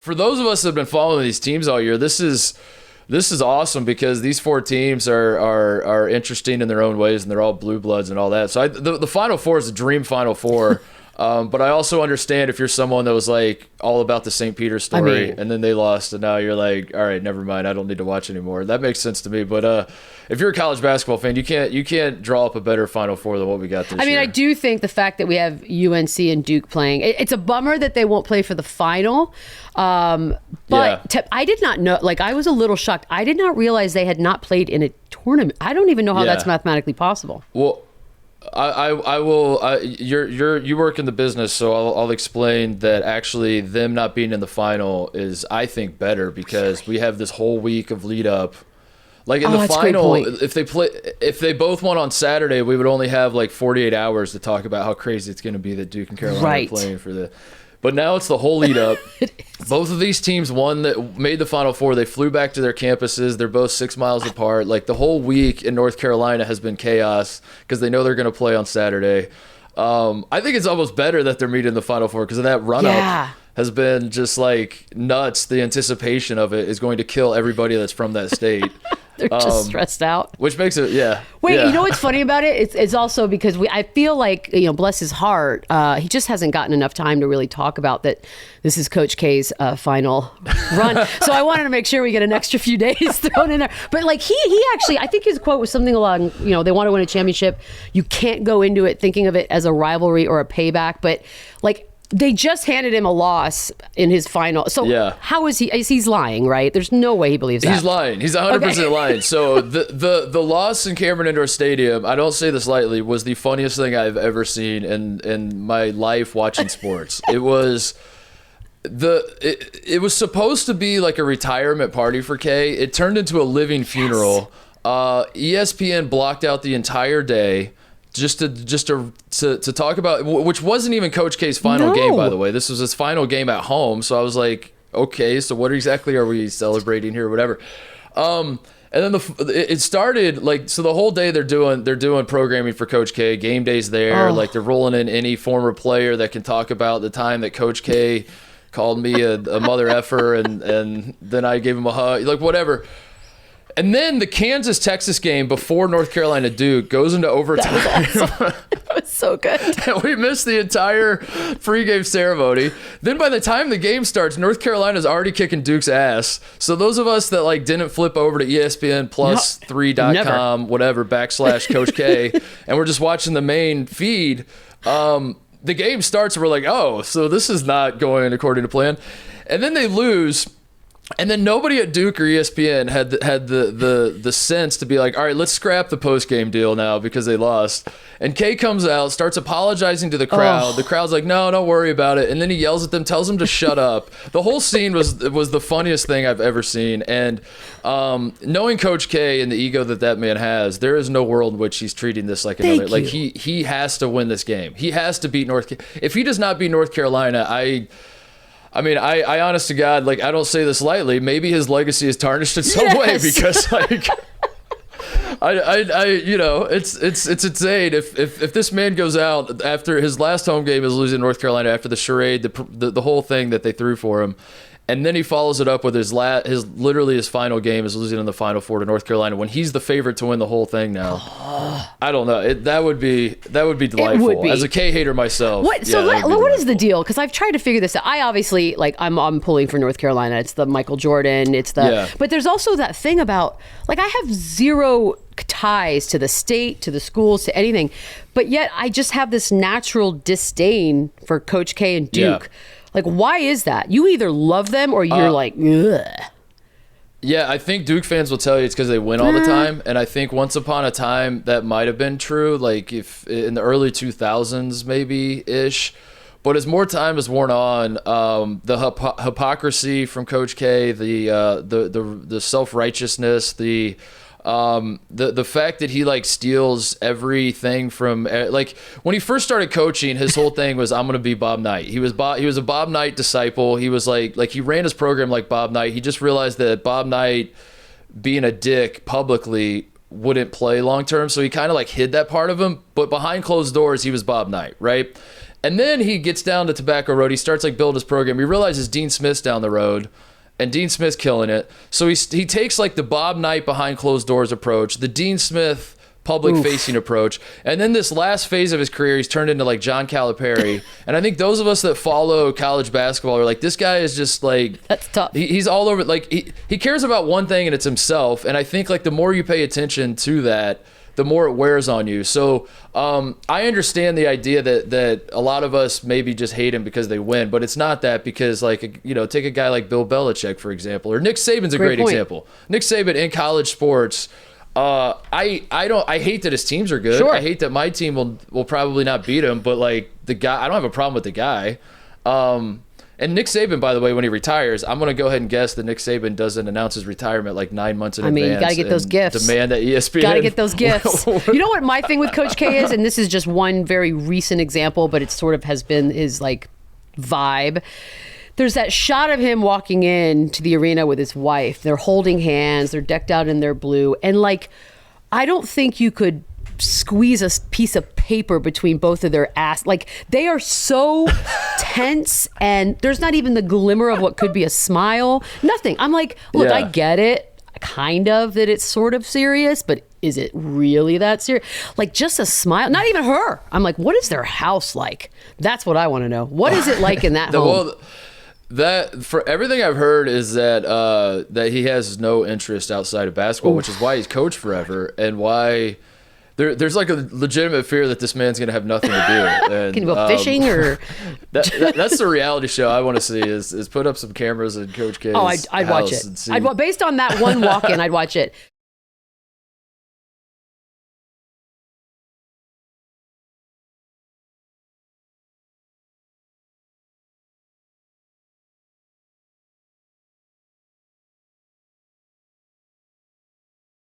For those of us that have been following these teams all year, this is awesome because these 4 teams are interesting in their own ways, and they're all blue bloods and all that. So the Final Four is a dream Final Four. But I also understand if you're someone that was like all about the St. Peter story, and then they lost, and now you're like, all right, never mind, I don't need to watch anymore. That makes sense to me. But if you're a college basketball fan, you can't draw up a better Final Four than what we got this year. I do think the fact that we have UNC and Duke playing, it's a bummer that they won't play for the final. I did not know. Like, I was a little shocked. I did not realize they had not played in a tournament. I don't even know how that's mathematically possible. Well, I will. You work in the business, so I'll explain that. Actually, them not being in the final is, I think, better because we have this whole week of lead up. Like in the final, if they both won on Saturday, we would only have like 48 hours to talk about how crazy it's going to be that Duke and Carolina are playing for the. But now it's the whole lead up. Both of these teams made the Final Four. They flew back to their campuses. They're both 6 miles apart. Like the whole week in North Carolina has been chaos because they know they're going to play on Saturday. I think it's almost better that they're meeting in the Final Four because of that run-up has been just like nuts. The anticipation of it is going to kill everybody that's from that state. They're just stressed out. Which makes it, Wait, you know what's funny about it? It's also because I feel like, bless his heart, he just hasn't gotten enough time to really talk about that this is Coach K's final run. So I wanted to make sure we get an extra few days thrown in there. But like he actually, I think his quote was something along, they want to win a championship. You can't go into it thinking of it as a rivalry or a payback. But like, they just handed him a loss in his final. So how is he? He's lying, right? There's no way he believes that. He's lying. He's 100% lying. So the loss in Cameron Indoor Stadium, I don't say this lightly, was the funniest thing I've ever seen in my life watching sports. It was it was supposed to be like a retirement party for Kay. It turned into a living funeral. ESPN blocked out the entire day. Just to talk about, which wasn't even Coach K's final game, by the way. This was his final game at home. So I was like, okay, so what exactly are we celebrating here, or whatever? And then it started like, so the whole day they're doing programming for Coach K. Game day's there, like they're rolling in any former player that can talk about the time that Coach K called me a mother effer, and then I gave him a hug, like whatever. And then the Kansas-Texas game before North Carolina-Duke goes into overtime. That was awesome. That was so good. And we missed the entire pregame ceremony. Then by the time the game starts, North Carolina's already kicking Duke's ass. So those of us that like didn't flip over to ESPN plus3.com, whatever, /Coach K, and we're just watching the main feed, the game starts and we're like, oh, so this is not going according to plan. And then they lose. And then nobody at Duke or ESPN had the sense to be like, all right, let's scrap the post-game deal now because they lost. And Kay comes out, starts apologizing to the crowd. The crowd's like, no, don't worry about it. And then he yells at them, tells them to shut up. The whole scene was the funniest thing I've ever seen. And knowing Coach K and the ego that man has, there is no world in which he's treating this like another. Like he has to win this game. He has to beat North Carolina. If he does not beat North Carolina, I honest to God, like, I don't say this lightly. Maybe his legacy is tarnished in some way because, like, it's insane. If this man goes out after his last home game is losing North Carolina after the charade, the whole thing that they threw for him, and then he follows it up with his final game is losing in the Final Four to North Carolina when he's the favorite to win the whole thing now. I don't know. That would be delightful. Would be. As a K hater myself. What is the deal? Because I've tried to figure this out. I obviously I'm pulling for North Carolina. It's the Michael Jordan. But there's also that thing about like I have zero ties to the state, to the schools, to anything, but yet I just have this natural disdain for Coach K and Duke. Yeah. Like, why is that? You either love them or you're like, ugh. Yeah, I think Duke fans will tell you it's because they win all the time. And I think once upon a time that might have been true, like if in the early 2000s maybe-ish. But as more time has worn on, the hypocrisy from Coach K, the self-righteousness, the fact that he like steals everything from like when he first started coaching, his whole thing was I'm gonna be Bob Knight. He was a Bob Knight disciple. He was like he ran his program like Bob Knight. He just realized that Bob Knight being a dick publicly wouldn't play long term, so he kind of like hid that part of him. But behind closed doors, he was Bob Knight, right? And then he gets down to Tobacco Road. He starts like building his program. He realizes Dean Smith's down the road, and Dean Smith's killing it. So he takes like the Bob Knight behind closed doors approach, the Dean Smith public-facing approach, and then this last phase of his career, he's turned into like John Calipari. And I think those of us that follow college basketball are like, this guy is just like, that's tough. He's all over. Like he cares about one thing, and it's himself. And I think like the more you pay attention to that, the more it wears on you. So I understand the idea that a lot of us maybe just hate him because they win, but it's not that, because like, you know, take a guy like Bill Belichick, for example, or Nick Saban's a great example. Nick Saban in college sports. I hate that his teams are good. Sure. I hate that my team will probably not beat him, but like the guy, I don't have a problem with the guy. And Nick Saban, by the way, when he retires, I'm going to go ahead and guess that Nick Saban doesn't announce his retirement like 9 months in advance. You got to get those gifts. Demand that ESPN. Got to get those gifts. You know what my thing with Coach K is, and this is just one very recent example, but it sort of has been his like vibe. There's that shot of him walking into the arena with his wife. They're holding hands. They're decked out in their blue. And like, I don't think you could squeeze a piece of paper between both of their ass. Like, they are so tense, and there's not even the glimmer of what could be a smile. Nothing. I'm like, look, I get it, kind of, that it's sort of serious, but is it really that serious? Like, just a smile. Not even her. I'm like, what is their house like? That's what I want to know. What is it like in that home? Well, that, for everything I've heard, is that that he has no interest outside of basketball, which is why he's coached forever, and why there's like a legitimate fear that this man's gonna have nothing to do. And, can you go fishing or? That's the reality show I want to see. Is put up some cameras in Coach K's I'd watch it. and see. Based on that one walk-in, I'd watch it.